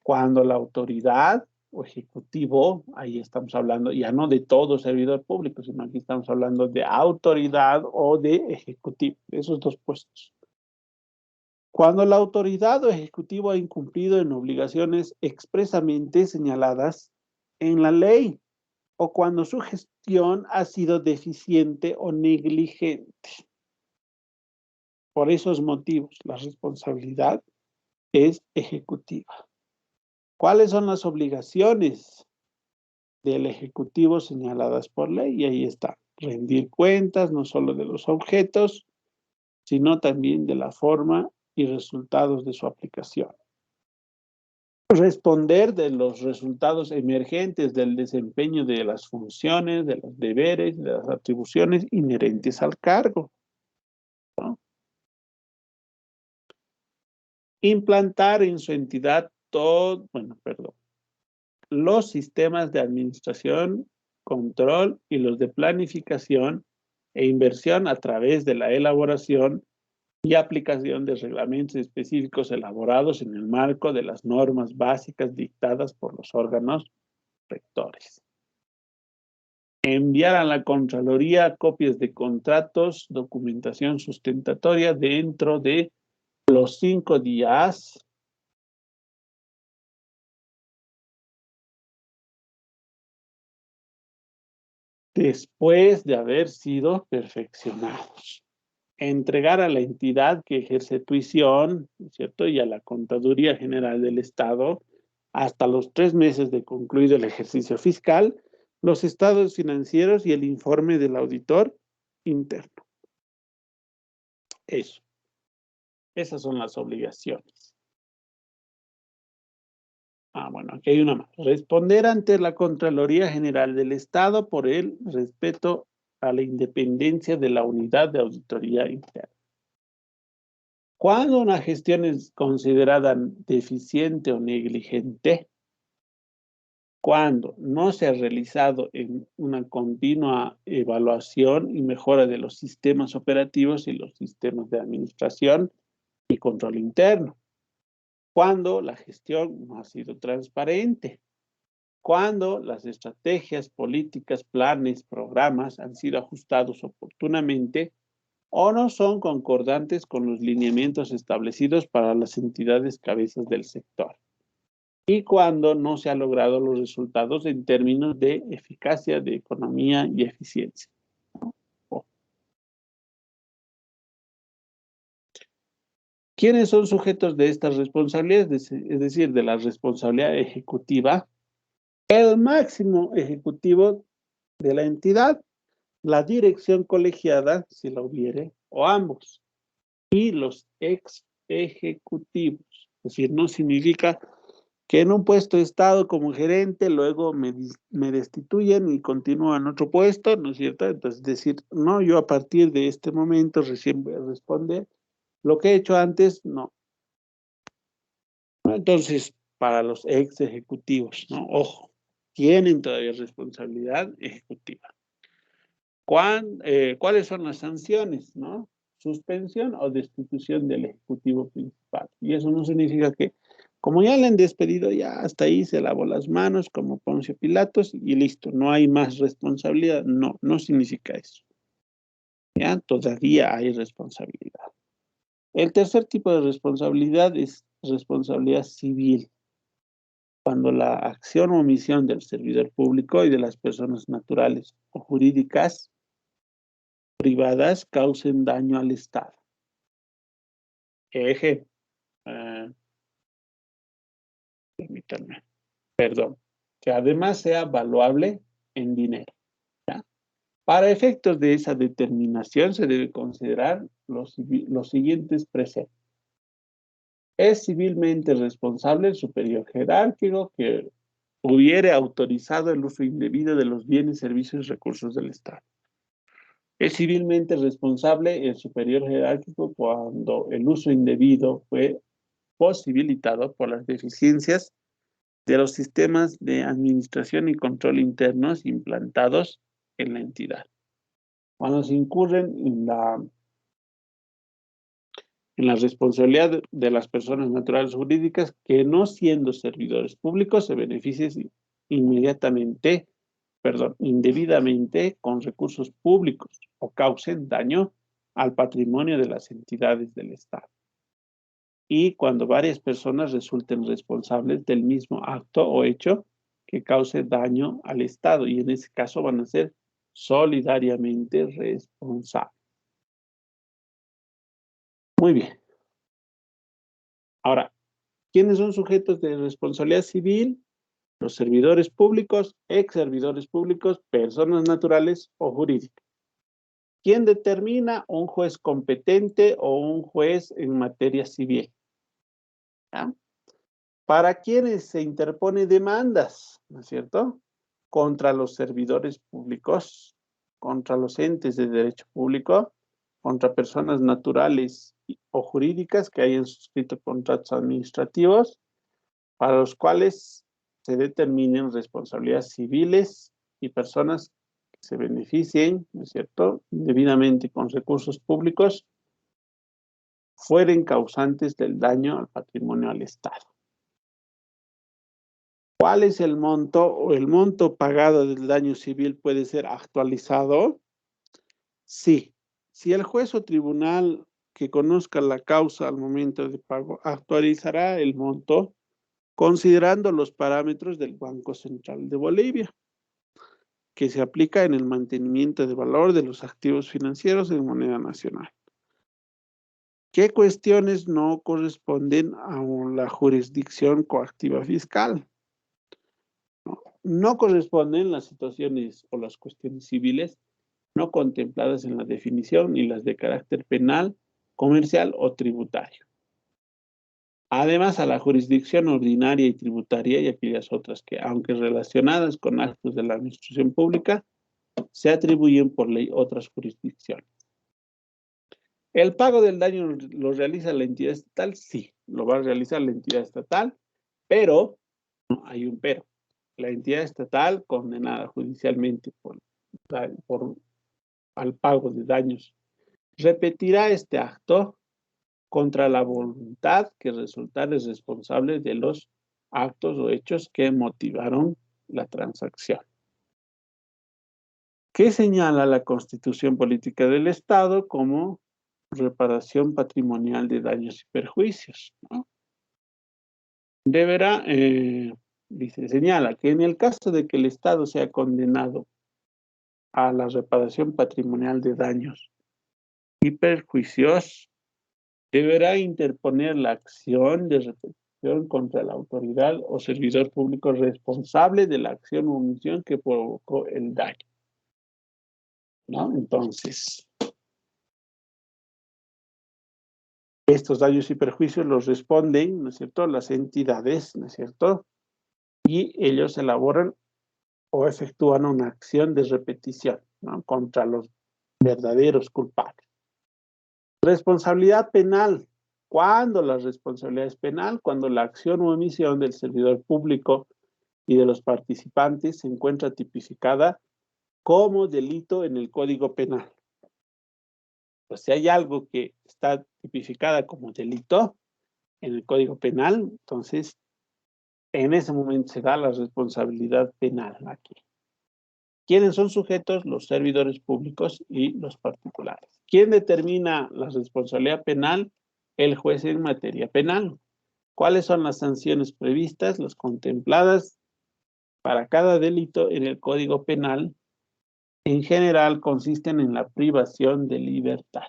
Cuando la autoridad o ejecutivo, ahí estamos hablando ya no de todo servidor público, sino aquí estamos hablando de autoridad o de ejecutivo, esos dos puestos. Cuando la autoridad o ejecutivo ha incumplido en obligaciones expresamente señaladas en la ley o cuando su gestión ha sido deficiente o negligente. Por esos motivos, la responsabilidad es ejecutiva. ¿Cuáles son las obligaciones del ejecutivo señaladas por ley? Y ahí está, rendir cuentas no solo de los objetos, sino también de la forma y resultados de su aplicación. Responder de los resultados emergentes del desempeño de las funciones, de los deberes, de las atribuciones inherentes al cargo, ¿no? Implantar en su entidad los sistemas de administración, control y los de planificación e inversión a través de la elaboración y aplicación de reglamentos específicos elaborados en el marco de las normas básicas dictadas por los órganos rectores. Enviar a la Contraloría copias de contratos, documentación sustentatoria dentro de los 5 días después de haber sido perfeccionados. Entregar a la entidad que ejerce tuición, ¿cierto?, y a la Contaduría General del Estado, hasta los 3 meses de concluido el ejercicio fiscal, los estados financieros y el informe del auditor interno. Eso. Esas son las obligaciones. Bueno, aquí hay una más. Responder ante la Contraloría General del Estado por el respeto a la independencia de la unidad de auditoría interna. Cuando una gestión es considerada deficiente o negligente, cuando no se ha realizado en una continua evaluación y mejora de los sistemas operativos y los sistemas de administración y control interno, cuando la gestión no ha sido transparente, cuando las estrategias, políticas, planes, programas han sido ajustados oportunamente o no son concordantes con los lineamientos establecidos para las entidades cabezas del sector. Y cuando no se han logrado los resultados en términos de eficacia, de economía y eficiencia. ¿Quiénes son sujetos de estas responsabilidades? Es decir, de la responsabilidad ejecutiva. El máximo ejecutivo de la entidad, la dirección colegiada, si la hubiere, o ambos, y los ex ejecutivos. Es decir, no significa que en un puesto he estado como gerente, luego me destituyen y continúo en otro puesto, ¿no es cierto? Entonces, decir, no, yo a partir de este momento recién voy a responder. Lo que he hecho antes, no. Entonces, para los ex ejecutivos, ¿no? Ojo, tienen todavía responsabilidad ejecutiva. ¿Cuáles son las sanciones, no? Suspensión o destitución del ejecutivo principal. Y eso no significa que Como ya le han despedido, ya hasta ahí se lavó las manos como Poncio Pilatos y listo, no hay más responsabilidad. No, no significa eso. Ya, todavía hay responsabilidad. El tercer tipo de responsabilidad es responsabilidad civil, cuando la acción o omisión del servidor público y de las personas naturales o jurídicas privadas causen daño al Estado. Eje, permítanme, perdón, que además sea valuable en dinero. ¿Ya? Para efectos de esa determinación se debe considerar los siguientes preceptos. Es civilmente responsable el superior jerárquico que hubiere autorizado el uso indebido de los bienes, servicios y recursos del Estado. Es civilmente responsable el superior jerárquico cuando el uso indebido fue posibilitado por las deficiencias de los sistemas de administración y control internos implantados en la entidad. Cuando se incurren en la responsabilidad de las personas naturales o jurídicas que no siendo servidores públicos se beneficien indebidamente con recursos públicos o causen daño al patrimonio de las entidades del Estado. Y cuando varias personas resulten responsables del mismo acto o hecho que cause daño al Estado, y en ese caso van a ser solidariamente responsables. Muy bien. Ahora, ¿quiénes son sujetos de responsabilidad civil? Los servidores públicos, ex servidores públicos, personas naturales o jurídicas. ¿Quién determina? Un juez competente o un juez en materia civil. ¿Ya? ¿Para quienes se interpone demandas, no es cierto? Contra los servidores públicos, contra los entes de derecho público, contra personas naturales o jurídicas que hayan suscrito contratos administrativos, para los cuales se determinen responsabilidades civiles y personas que se beneficien, ¿no es cierto?, debidamente con recursos públicos, fueren causantes del daño al patrimonio del Estado. ¿Cuál es el monto o el monto pagado del daño civil puede ser actualizado? Sí. Si el juez o tribunal que conozca la causa al momento de pago actualizará el monto considerando los parámetros del Banco Central de Bolivia, que se aplica en el mantenimiento de valor de los activos financieros en moneda nacional. ¿Qué cuestiones no corresponden a la jurisdicción coactiva fiscal? No corresponden las situaciones o las cuestiones civiles no contempladas en la definición y las de carácter penal, comercial o tributario. Además, a la jurisdicción ordinaria y tributaria y aquellas otras que, aunque relacionadas con actos de la administración pública, se atribuyen por ley otras jurisdicciones. ¿El pago del daño lo realiza la entidad estatal? Sí, lo va a realizar la entidad estatal, pero, no, hay un pero. La entidad estatal condenada judicialmente al pago de daños repetirá este acto contra la voluntad que resultare responsable de los actos o hechos que motivaron la transacción. ¿Qué señala la Constitución Política del Estado como reparación patrimonial de daños y perjuicios? ¿No? Deberá, señala que en el caso de que el Estado sea condenado a la reparación patrimonial de daños y perjuicios, deberá interponer la acción de repetición contra la autoridad o servidor público responsable de la acción o omisión que provocó el daño. ¿No? Entonces, estos daños y perjuicios los responden, ¿no es cierto?, las entidades, ¿no es cierto?, y ellos elaboran o efectúan una acción de repetición, ¿no?, contra los verdaderos culpables. Responsabilidad penal. ¿Cuándo la responsabilidad es penal? Cuando la acción o omisión del servidor público y de los participantes se encuentra tipificada como delito en el Código Penal. Pues si hay algo que está tipificada como delito, en el Código Penal, entonces en ese momento se da la responsabilidad penal aquí. ¿Quiénes son sujetos? Los servidores públicos y los particulares. ¿Quién determina la responsabilidad penal? El juez en materia penal. ¿Cuáles son las sanciones previstas? Las contempladas para cada delito en el Código Penal. En general consisten en la privación de libertad.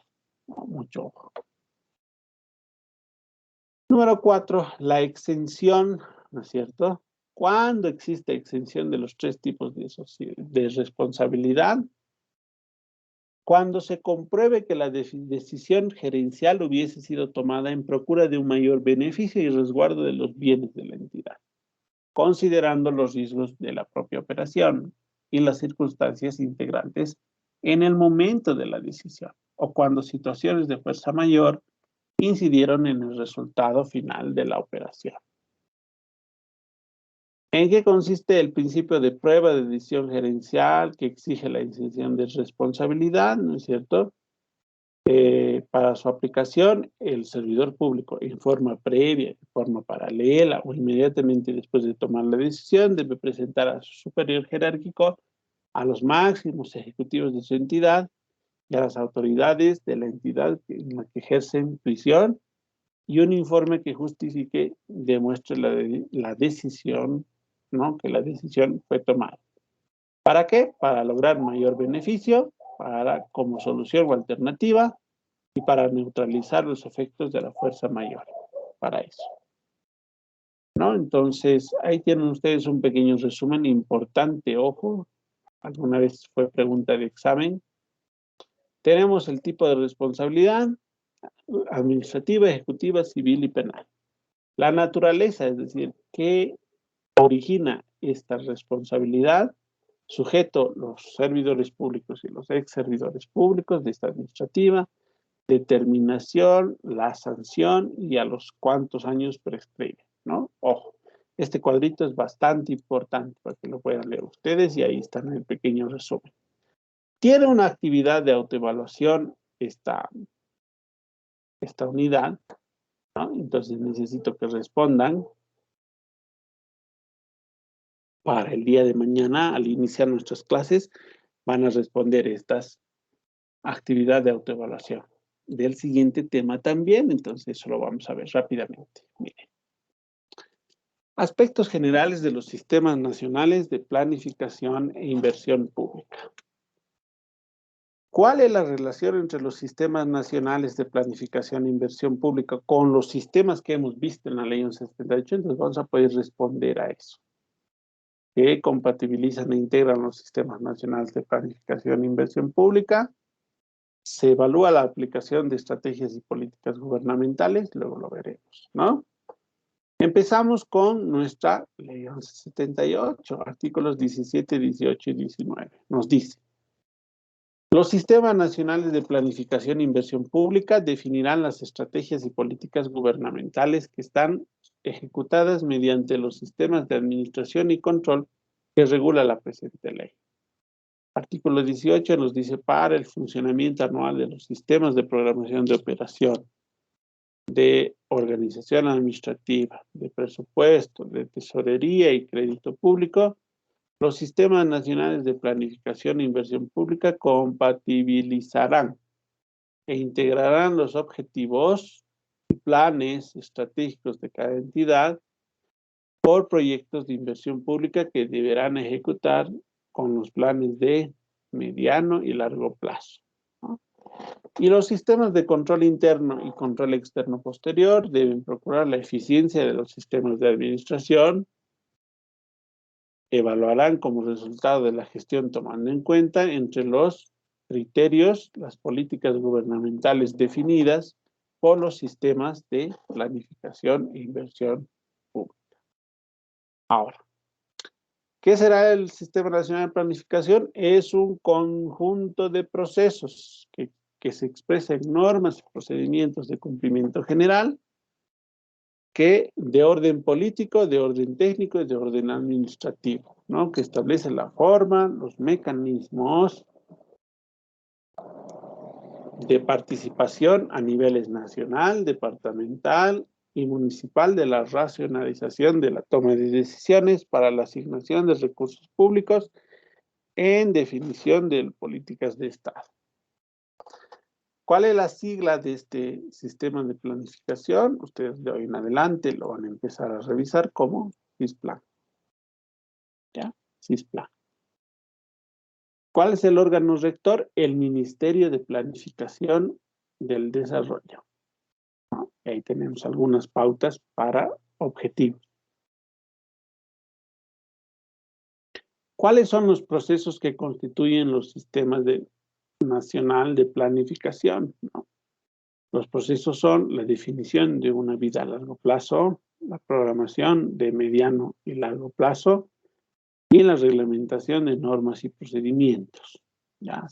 Mucho ojo. Número 4, la exención, ¿no es cierto? ¿Cuándo existe exención de los 3 tipos de responsabilidad? Cuando se compruebe que la decisión gerencial hubiese sido tomada en procura de un mayor beneficio y resguardo de los bienes de la entidad, considerando los riesgos de la propia operación y las circunstancias integrantes en el momento de la decisión, o cuando situaciones de fuerza mayor incidieron en el resultado final de la operación. ¿En qué consiste el principio de prueba de decisión gerencial que exige la exención de responsabilidad? ¿No es cierto? Para su aplicación, el servidor público, en forma previa, en forma paralela o inmediatamente después de tomar la decisión, debe presentar a su superior jerárquico, a los máximos ejecutivos de su entidad y a las autoridades de la entidad en la que ejercen prisión, y un informe que justifique, demuestre la decisión, ¿no? Que la decisión fue tomada. ¿Para qué? Para lograr mayor beneficio, como solución o alternativa, y para neutralizar los efectos de la fuerza mayor. Para eso, ¿no? Entonces, ahí tienen ustedes un pequeño resumen importante, ojo. Alguna vez fue pregunta de examen. Tenemos el tipo de responsabilidad administrativa, ejecutiva, civil y penal. La naturaleza, es decir, ¿qué origina esta responsabilidad? Sujeto los servidores públicos y los ex servidores públicos de esta administrativa, determinación, la sanción y a los cuántos años prescribe, ¿no? Ojo, este cuadrito es bastante importante para que lo puedan leer ustedes y ahí está en el pequeño resumen. Tiene una actividad de autoevaluación esta unidad, ¿no? Entonces necesito que respondan para el día de mañana, al iniciar nuestras clases, van a responder estas actividades de autoevaluación. Del siguiente tema también, entonces eso lo vamos a ver rápidamente. Miren. Aspectos generales de los sistemas nacionales de planificación e inversión pública. ¿Cuál es la relación entre los sistemas nacionales de planificación e inversión pública con los sistemas que hemos visto en la Ley 1178? Entonces vamos a poder responder a eso. Que compatibilizan e integran los sistemas nacionales de planificación e inversión pública. Se evalúa la aplicación de estrategias y políticas gubernamentales, luego lo veremos, ¿no? Empezamos con nuestra Ley 1178, artículos 17, 18 y 19. Nos dice: los sistemas nacionales de planificación e inversión pública definirán las estrategias y políticas gubernamentales que están ejecutadas mediante los sistemas de administración y control que regula la presente ley. Artículo 18 nos dice: para el funcionamiento anual de los sistemas de programación de operación, de organización administrativa, de presupuesto, de tesorería y crédito público, los sistemas nacionales de planificación e inversión pública compatibilizarán e integrarán los objetivos y planes estratégicos de cada entidad por proyectos de inversión pública que deberán ejecutar con los planes de mediano y largo plazo, ¿no? Y los sistemas de control interno y control externo posterior deben procurar la eficiencia de los sistemas de administración, evaluarán como resultado de la gestión tomando en cuenta entre los criterios las políticas gubernamentales definidas por los sistemas de planificación e inversión pública. Ahora, ¿qué será el Sistema Nacional de Planificación? Es un conjunto de procesos que se expresa en normas y procedimientos de cumplimiento general, que de orden político, de orden técnico y de orden administrativo, ¿no? Que establece la forma, los mecanismos de participación a niveles nacional, departamental y municipal de la racionalización de la toma de decisiones para la asignación de recursos públicos en definición de políticas de Estado. ¿Cuál es la sigla de este sistema de planificación? Ustedes de hoy en adelante lo van a empezar a revisar como SISPLAN. ¿Ya? SISPLAN. ¿Cuál es el órgano rector? El Ministerio de Planificación del Desarrollo. ¿No? Y ahí tenemos algunas pautas para objetivos. ¿Cuáles son los procesos que constituyen los sistemas nacional de planificación? ¿No? Los procesos son la definición de una vida a largo plazo, la programación de mediano y largo plazo y la reglamentación de normas y procedimientos. ¿Ya?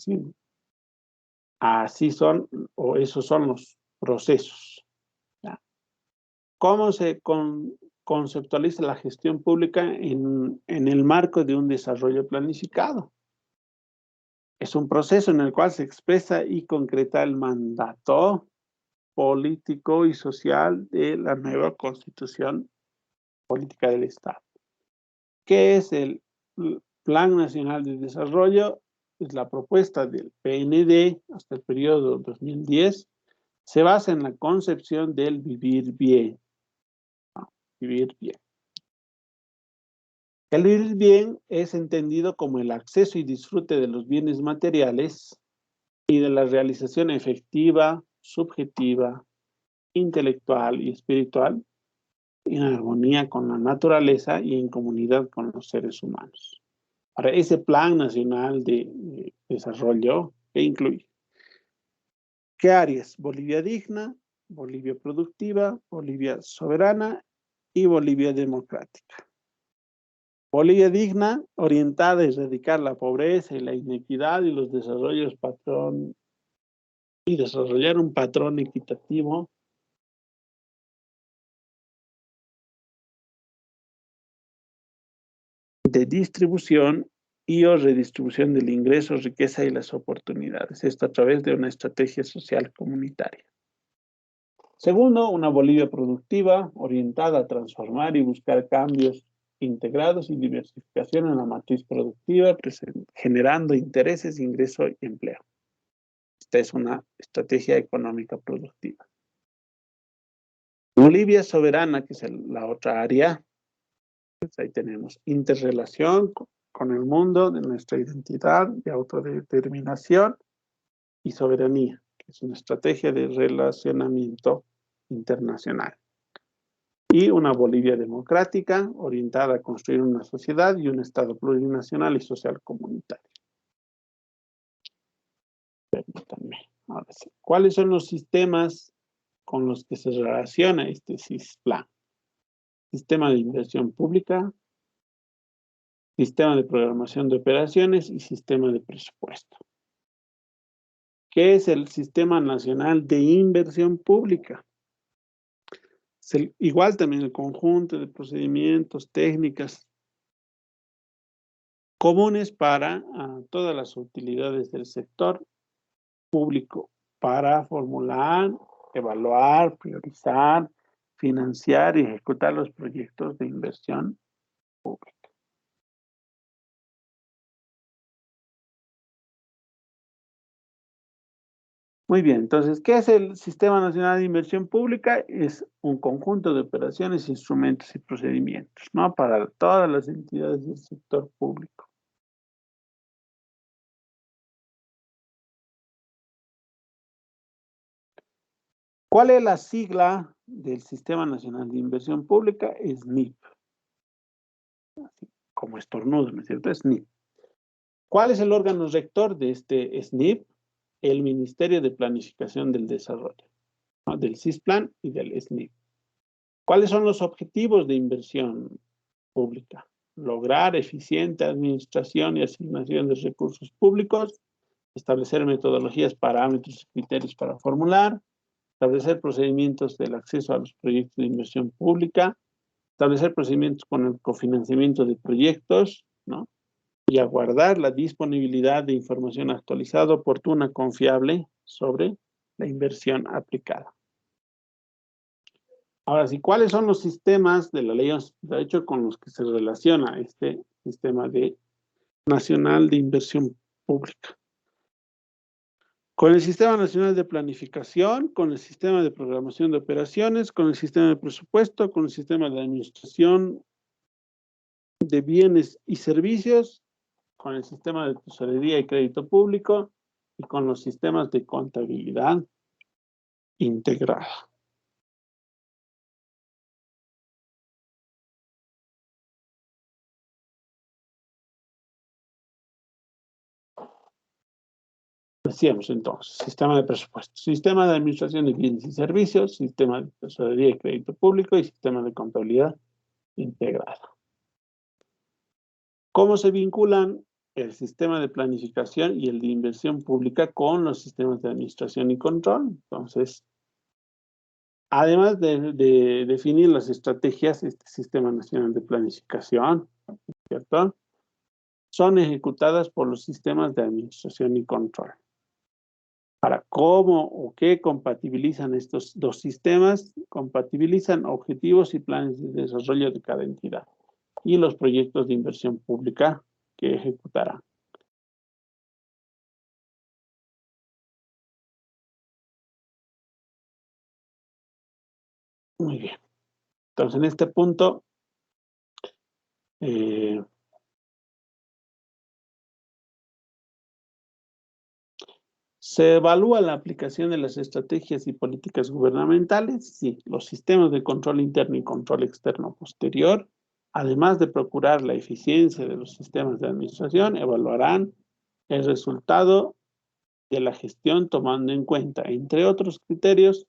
Así son, o esos son los procesos. ¿Ya? ¿Cómo se conceptualiza la gestión pública en el marco de un desarrollo planificado? Es un proceso en el cual se expresa y concreta el mandato político y social de la nueva Constitución Política del Estado. ¿Qué es el Plan Nacional de Desarrollo? Es la propuesta del PND hasta el periodo 2010. Se basa en la concepción del vivir bien. Vivir bien. El vivir bien es entendido como el acceso y disfrute de los bienes materiales y de la realización efectiva, subjetiva, intelectual y espiritual en armonía con la naturaleza y en comunidad con los seres humanos. Ahora, ese Plan Nacional de Desarrollo, ¿qué incluye? ¿Qué áreas? Bolivia digna, Bolivia productiva, Bolivia soberana y Bolivia democrática. Bolivia digna, orientada a erradicar la pobreza y la inequidad y los desarrollos y desarrollar un patrón equitativo de distribución y o redistribución del ingreso, riqueza y las oportunidades. Esto a través de una estrategia social comunitaria. Segundo, una Bolivia productiva, orientada a transformar y buscar cambios integrados y diversificación en la matriz productiva, generando intereses, ingreso y empleo. Esta es una estrategia económica productiva. Bolivia soberana, que es la otra área. Pues ahí tenemos interrelación con el mundo de nuestra identidad, de autodeterminación y soberanía, que es una estrategia de relacionamiento internacional. Y una Bolivia democrática, orientada a construir una sociedad y un Estado plurinacional y social comunitario. Permítanme. Ahora sí. ¿Cuáles son los sistemas con los que se relaciona este SISPLAN? Sistema de inversión pública, sistema de programación de operaciones y sistema de presupuesto. ¿Qué es el Sistema Nacional de Inversión Pública? Es igual también el conjunto de procedimientos, técnicas comunes para todas las utilidades del sector público para formular, evaluar, priorizar, financiar y ejecutar los proyectos de inversión pública. Muy bien, entonces, ¿qué es el Sistema Nacional de Inversión Pública? Es un conjunto de operaciones, instrumentos y procedimientos, ¿no? Para todas las entidades del sector público. ¿Cuál es la sigla del Sistema Nacional de Inversión Pública? SNIP. Así como estornudo, ¿no es cierto? SNIP. ¿Cuál es el órgano rector de este SNIP? El Ministerio de Planificación del Desarrollo, ¿no? Del SISPLAN y del SNIP. ¿Cuáles son los objetivos de inversión pública? Lograr eficiente administración y asignación de recursos públicos, establecer metodologías, parámetros y criterios para formular, establecer procedimientos del acceso a los proyectos de inversión pública, establecer procedimientos con el cofinanciamiento de proyectos, ¿no? Y aguardar la disponibilidad de información actualizada, oportuna, confiable sobre la inversión aplicada. Ahora sí, ¿cuáles son los sistemas de la ley 1138 con los que se relaciona este sistema nacional de inversión pública? Con el Sistema Nacional de Planificación, con el Sistema de Programación de Operaciones, con el Sistema de Presupuesto, con el Sistema de Administración de Bienes y Servicios, con el Sistema de Tesorería y Crédito Público y con los sistemas de contabilidad integrada. Decíamos entonces, sistema de presupuesto, sistema de administración de bienes y servicios, sistema de tesorería y crédito público y sistema de contabilidad integrada. ¿Cómo se vinculan el sistema de planificación y el de inversión pública con los sistemas de administración y control? Entonces, además de definir las estrategias, este Sistema Nacional de Planificación, ¿cierto?, son ejecutadas por los sistemas de administración y control. Para cómo o qué compatibilizan estos dos sistemas, compatibilizan objetivos y planes de desarrollo de cada entidad y los proyectos de inversión pública que ejecutarán. Muy bien. Entonces, en este punto, ¿se evalúa la aplicación de las estrategias y políticas gubernamentales? Sí, los sistemas de control interno y control externo posterior, además de procurar la eficiencia de los sistemas de administración, evaluarán el resultado de la gestión tomando en cuenta, entre otros criterios,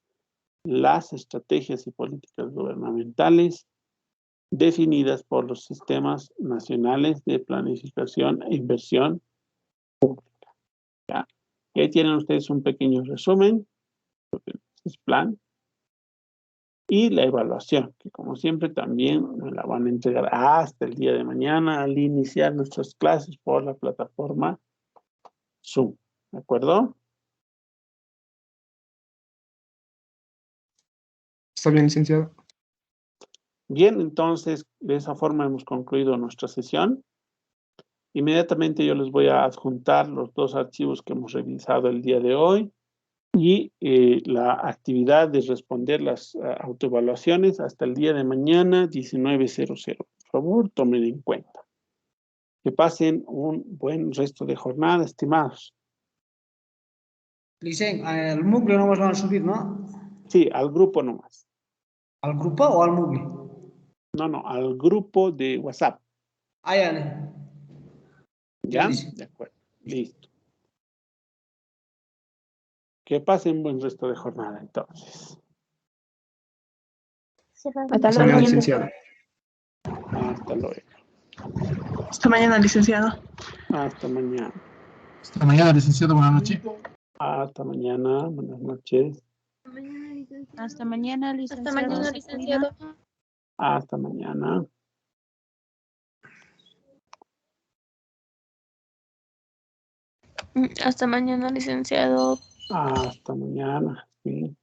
las estrategias y políticas gubernamentales definidas por los sistemas nacionales de planificación e inversión pública. ¿Ya? Y ahí tienen ustedes un pequeño resumen, es plan, y la evaluación, que como siempre también me la van a entregar hasta el día de mañana al iniciar nuestras clases por la plataforma Zoom. ¿De acuerdo? Está bien, licenciado. Bien, entonces, de esa forma hemos concluido nuestra sesión. Inmediatamente yo les voy a adjuntar los dos archivos que hemos revisado el día de hoy y la actividad de responder las autoevaluaciones hasta el día de mañana, 19:00. Por favor, tomen en cuenta. Que pasen un buen resto de jornada, estimados. Licen, al núcleo no nos van a subir, ¿no? Sí, al grupo nomás. ¿Al grupo o al Moodle? No, al grupo de WhatsApp. Ah, ya. ¿Ya? Listo. De acuerdo. Listo. Que pasen un buen resto de jornada, entonces. Hasta Está bien, luego. licenciado. Hasta luego. Hasta mañana, licenciado. Hasta mañana. Hasta mañana, licenciado. Buenas noches. Hasta mañana. Buenas noches. Hasta mañana, licenciado. Hasta mañana, licenciado. Hasta mañana. Hasta mañana, licenciado. Hasta mañana. Sí.